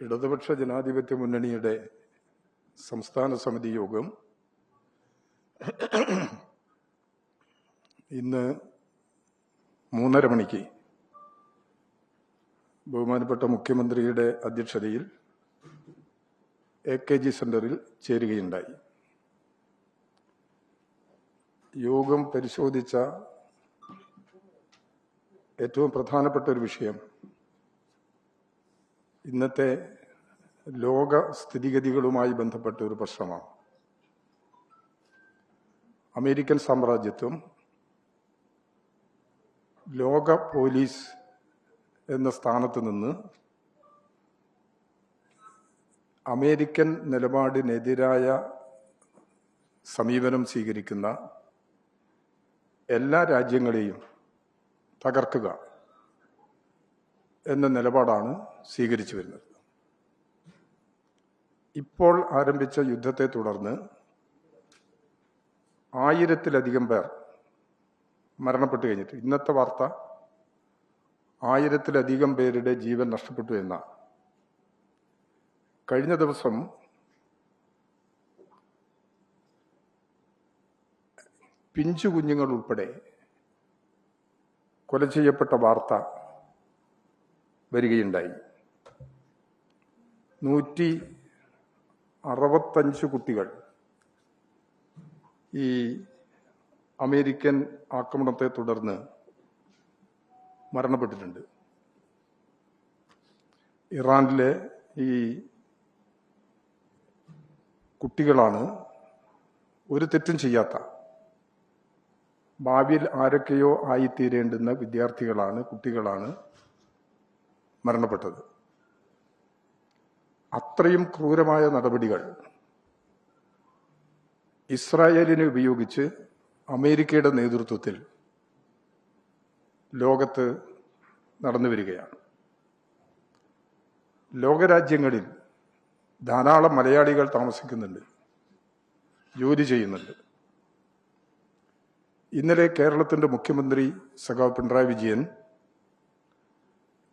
ഇടതുപക്ഷ ജനാധിപത്യ മുന്നണിയുടെ സംസ്ഥാന സമിതി യോഗം ഇന്ന് 3:30 മണിക്ക് ബഹുമാനപ്പെട്ട മുഖ്യമന്ത്രിയുടെ അധ്യക്ഷതയിൽ AKG സെന്ററിൽ ചേരുകയുണ്ടായി. യോഗം പരിശോധിച്ച ഏറ്റവും പ്രധാനപ്പെട്ട ഒരു വിഷയം ഇന്നത്തെ ലോക സ്ഥിതിഗതികളുമായി ബന്ധപ്പെട്ട ഒരു പ്രശ്നമാണ്. അമേരിക്കൻ സാമ്രാജ്യത്വം ലോക പോലീസ് എന്ന സ്ഥാനത്ത് നിന്ന് അമേരിക്കൻ നിലപാടിനെതിരായ സമീപനം സ്വീകരിക്കുന്ന എല്ലാ രാജ്യങ്ങളെയും തകർക്കുക എന്ന നിലപാടാണ് സ്വീകരിച്ചു വരുന്നത്. ഇപ്പോൾ ആരംഭിച്ച യുദ്ധത്തെ തുടർന്ന് 1000-ലധികം പേർ മരണപ്പെട്ടു കഴിഞ്ഞിട്ട് ഇന്നത്തെ വാർത്ത 1000-ലധികം പേരുടെ ജീവൻ നഷ്ടപ്പെട്ടു എന്നാണ്. കഴിഞ്ഞ ദിവസം പിഞ്ചു കുഞ്ഞുങ്ങൾ ഉൾപ്പെടെ കൊല ചെയ്യപ്പെട്ട വാർത്ത വരികയുണ്ടായി. 165 കുട്ടികൾ ഈ അമേരിക്കൻ ആക്രമണത്തെ തുടർന്ന് മരണപ്പെട്ടിട്ടുണ്ട്. ഇറാനിലെ ഈ കുട്ടികളാണ്, ഒരു തെറ്റും ചെയ്യാത്ത, ഭാവിയിൽ ആരൊക്കെയോ ആയിത്തീരേണ്ടുന്ന വിദ്യാർത്ഥികളാണ്, കുട്ടികളാണ് മരണപ്പെട്ടത്. അത്രയും ക്രൂരമായ നടപടികൾ ഇസ്രായേലിനെ ഉപയോഗിച്ച് അമേരിക്കയുടെ നേതൃത്വത്തിൽ ലോകത്ത് നടന്നു വരികയാണ്. ലോകരാജ്യങ്ങളിൽ ധാരാളം മലയാളികൾ താമസിക്കുന്നുണ്ട്, ജോലി ചെയ്യുന്നുണ്ട്. ഇന്നലെ കേരളത്തിന്റെ മുഖ്യമന്ത്രി സഖാവ് പിണറായി വിജയൻ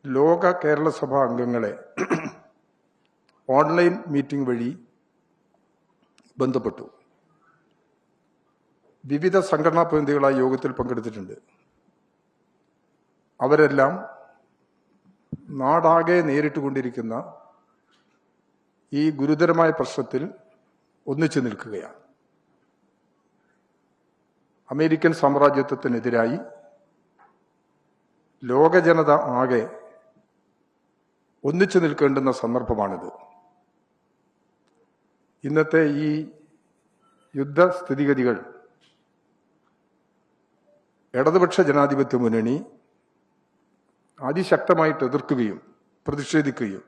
ലോക കേരള സഭാ അംഗങ്ങളെ ഓൺലൈൻ മീറ്റിംഗ് വഴി ബന്ധപ്പെട്ടു. വിവിധ സംഘടനാ പ്രതിനിധികളായി യോഗത്തിൽ പങ്കെടുത്തിട്ടുണ്ട്. അവരെല്ലാം നാടാകെ നേരിട്ടുകൊണ്ടിരിക്കുന്ന ഈ ഗുരുതരമായ പ്രശ്നത്തിൽ ഒന്നിച്ചു നിൽക്കുകയാണ്. അമേരിക്കൻ സാമ്രാജ്യത്വത്തിനെതിരായി ലോക ജനത ആകെ ഒന്നിച്ചു നിൽക്കേണ്ടുന്ന സന്ദർഭമാണിത്. ഇന്നത്തെ ഈ യുദ്ധസ്ഥിതിഗതികൾ ഇടതുപക്ഷ ജനാധിപത്യ മുന്നണി അതിശക്തമായിട്ട് എതിർക്കുകയും പ്രതിഷേധിക്കുകയും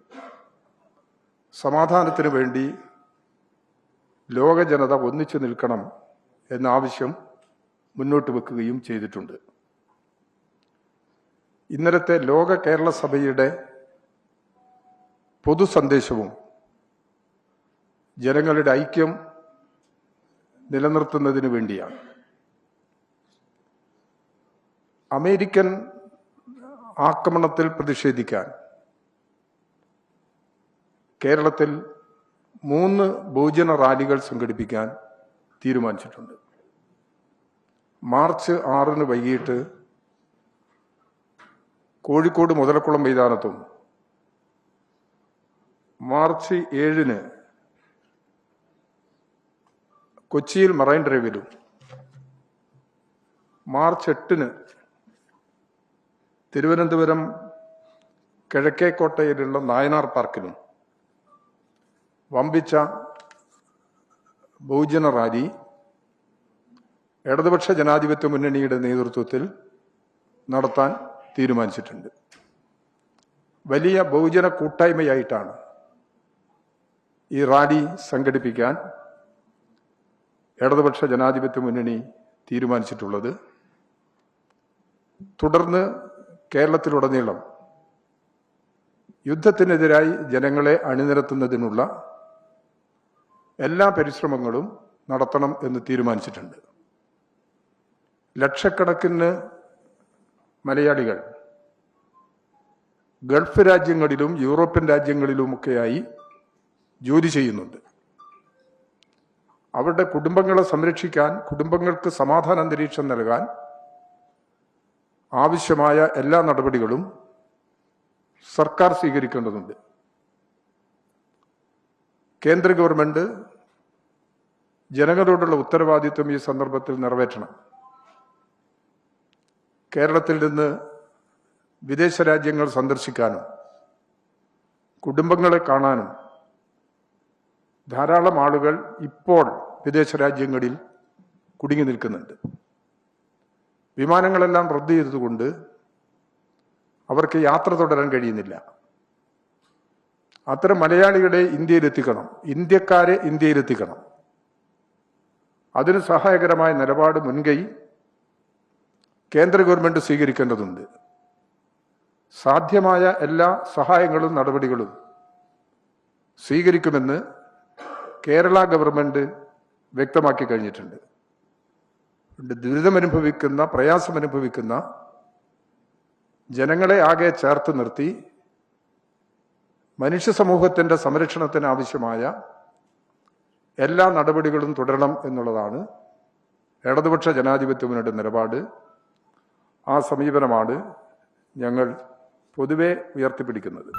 സമാധാനത്തിനു വേണ്ടി ലോക ജനത ഒന്നിച്ചു നിൽക്കണം എന്ന ആവശ്യം മുന്നോട്ട് വെക്കുകയും ചെയ്തിട്ടുണ്ട്. ഇന്നലത്തെ ലോക കേരള സഭയുടെ പൊതു സന്ദേശവും ജനങ്ങളുടെ ഐക്യം നിലനിർത്തുന്നതിന് വേണ്ടിയാണ്. അമേരിക്കൻ ആക്രമണത്തിൽ പ്രതിഷേധിക്കാൻ കേരളത്തിൽ 3 ബഹുജന റാലികൾ സംഘടിപ്പിക്കാൻ തീരുമാനിച്ചിട്ടുണ്ട്. മാർച്ച് 6 വൈകിട്ട് കോഴിക്കോട് മുതലക്കുളം മൈതാനത്തും, മാർച്ച് 7 കൊച്ചിയിൽ മറൈൻ ഡ്രൈവിലും, മാർച്ച് 8 തിരുവനന്തപുരം കിഴക്കേക്കോട്ടയിലുള്ള നായനാർ പാർക്കിലും വമ്പിച്ച ബഹുജന റാലി ഇടതുപക്ഷ ജനാധിപത്യ മുന്നണിയുടെ നേതൃത്വത്തിൽ നടത്താൻ തീരുമാനിച്ചിട്ടുണ്ട്. വലിയ ബഹുജന കൂട്ടായ്മയായിട്ടാണ് ഈ റാലി സംഘടിപ്പിക്കാൻ ഇടതുപക്ഷ ജനാധിപത്യ മുന്നണി തീരുമാനിച്ചിട്ടുള്ളത്. തുടർന്ന് കേരളത്തിലുടനീളം യുദ്ധത്തിനെതിരായി ജനങ്ങളെ അണിനിരത്തുന്നതിനുള്ള എല്ലാ പരിശ്രമങ്ങളും നടത്തണം എന്ന് തീരുമാനിച്ചിട്ടുണ്ട്. ലക്ഷക്കണക്കിന് മലയാളികൾ ഗൾഫ് രാജ്യങ്ങളിലും യൂറോപ്യൻ രാജ്യങ്ങളിലുമൊക്കെയായി ജോലി ചെയ്യുന്നുണ്ട്. അവരുടെ കുടുംബങ്ങളെ സംരക്ഷിക്കാൻ, കുടുംബങ്ങൾക്ക് സമാധാന അന്തരീക്ഷം നൽകാൻ ആവശ്യമായ എല്ലാ നടപടികളും സർക്കാർ സ്വീകരിക്കേണ്ടതുണ്ട്. കേന്ദ്ര ഗവൺമെന്റ് ജനങ്ങളോടുള്ള ഉത്തരവാദിത്വം ഈ സന്ദർഭത്തിൽ നിറവേറ്റണം. കേരളത്തിൽ നിന്ന് വിദേശ രാജ്യങ്ങൾ സന്ദർശിക്കാനും കുടുംബങ്ങളെ കാണാനും ധാരാളം ആളുകൾ ഇപ്പോൾ വിദേശ രാജ്യങ്ങളിൽ കുടുങ്ങി നിൽക്കുന്നുണ്ട്. വിമാനങ്ങളെല്ലാം റദ്ദ് ചെയ്തതുകൊണ്ട് അവർക്ക് യാത്ര തുടരാൻ കഴിയുന്നില്ല. അത്തരം മലയാളികളെ ഇന്ത്യയിലെത്തിക്കണം, ഇന്ത്യക്കാരെ ഇന്ത്യയിലെത്തിക്കണം. അതിന് സഹായകരമായ നിലപാട്, മുൻകൈ കേന്ദ്ര ഗവൺമെന്റ് സ്വീകരിക്കേണ്ടതുണ്ട്. സാധ്യമായ എല്ലാ സഹായങ്ങളും നടപടികളും സ്വീകരിക്കുമെന്ന് കേരള ഗവൺമെന്റ് വ്യക്തമാക്കി കഴിഞ്ഞിട്ടുണ്ട്. ദുരിതമനുഭവിക്കുന്ന, പ്രയാസമനുഭവിക്കുന്ന ജനങ്ങളെ ആകെ ചേർത്ത് നിർത്തി മനുഷ്യ സമൂഹത്തിൻ്റെ സംരക്ഷണത്തിന് ആവശ്യമായ എല്ലാ നടപടികളും തുടരണം എന്നുള്ളതാണ് ഇടതുപക്ഷ ജനാധിപത്യ മുന്നണിയുടെ നിലപാട്. ആ സമീപനമാണ് ഞങ്ങൾ പൊതുവെ ഉയർത്തിപ്പിടിക്കുന്നത്.